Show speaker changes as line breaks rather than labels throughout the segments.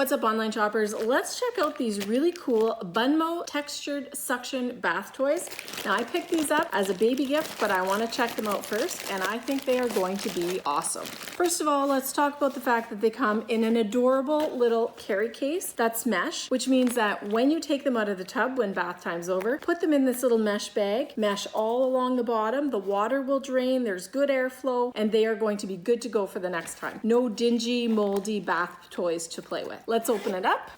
What's up, online shoppers? Let's check out these really cool BunMo textured suction bath toys. Now, I picked these up as a baby gift, but I want to check them out first, and I think they are going to be awesome. First of all, let's talk about the fact that they come in an adorable little carry case that's mesh, which means that when you take them out of the tub when bath time's over, put them in this little mesh bag, mesh all along the bottom, the water will drain, there's good airflow, and they are going to be good to go for the next time. No dingy, moldy bath toys to play with. Let's open it up.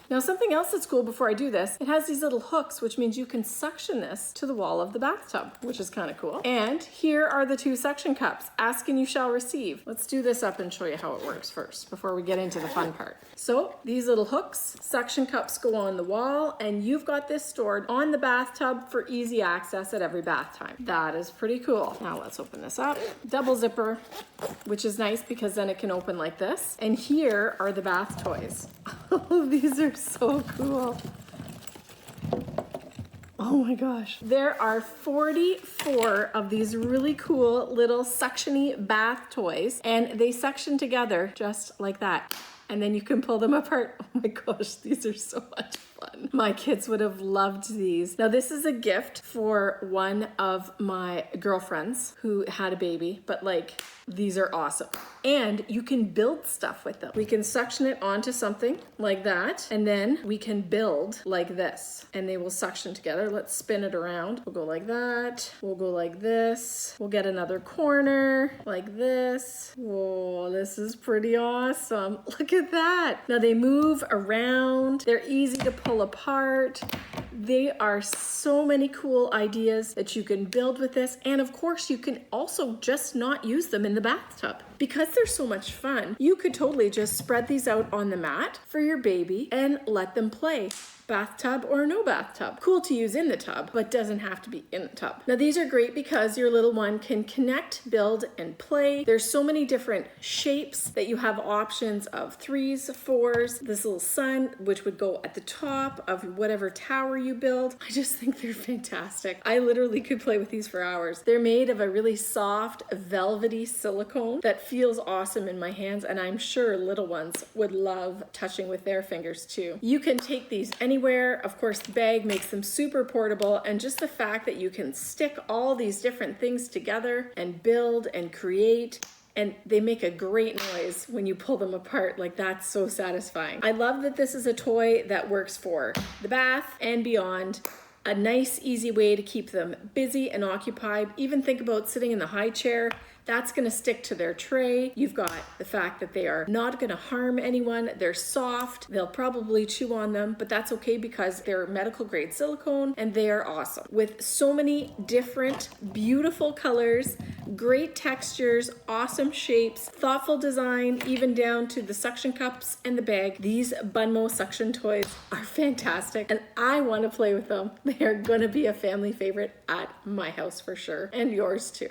Now, something else that's cool before I do this, it has these little hooks, which means you can suction this to the wall of the bathtub, which is kind of cool. And here are the two suction cups. Ask and you shall receive. Let's do this up and show you how it works first before we get into the fun part. So these little hooks, suction cups go on the wall, and you've got this stored on the bathtub for easy access at every bath time. That is pretty cool. Now let's open this up. Double zipper, which is nice because then it can open like this. And here are the bath toys. Oh, these are so cool. Oh my gosh. There are 44 of these really cool little suction-y bath toys, and they suction together just like that. And then you can pull them apart. Oh my gosh, these are so much fun. My kids would have loved these. Now, this is a gift for one of my girlfriends who had a baby, but like, these are awesome. And you can build stuff with them. We can suction it onto something like that, and then we can build like this, and they will suction together. Let's spin it around. We'll go like that. We'll go like this. We'll get another corner like this. Whoa, this is pretty awesome. Look at that. Now they move around. They're easy to pull apart. They are so many cool ideas that you can build with this. And of course, you can also just not use them in the bathtub. Because they're so much fun, you could totally just spread these out on the mat for your baby and let them play. Bathtub or no bathtub. Cool to use in the tub, but doesn't have to be in the tub. Now, these are great because your little one can connect, build, and play. There's so many different shapes that you have options of 3s, 4s, this little sun, which would go at the top of whatever tower you build. I just think they're fantastic. I literally could play with these for hours. They're made of a really soft, velvety silicone that feels awesome in my hands, and I'm sure little ones would love touching with their fingers too. You can take these anywhere. Of course, the bag makes them super portable, and just the fact that you can stick all these different things together and build and create, and they make a great noise when you pull them apart. Like, that's so satisfying. I love that this is a toy that works for the bath and beyond. A nice, easy way to keep them busy and occupied. Even think about sitting in the high chair. That's gonna stick to their tray. You've got the fact that they are not gonna harm anyone. They're soft. They'll probably chew on them, but that's okay because they're medical grade silicone and they are awesome. With so many different, beautiful colors, great textures, awesome shapes, thoughtful design, even down to the suction cups and the bag. These BunMo suction toys are fantastic, and I wanna play with them. They are gonna be a family favorite at my house for sure, and yours too.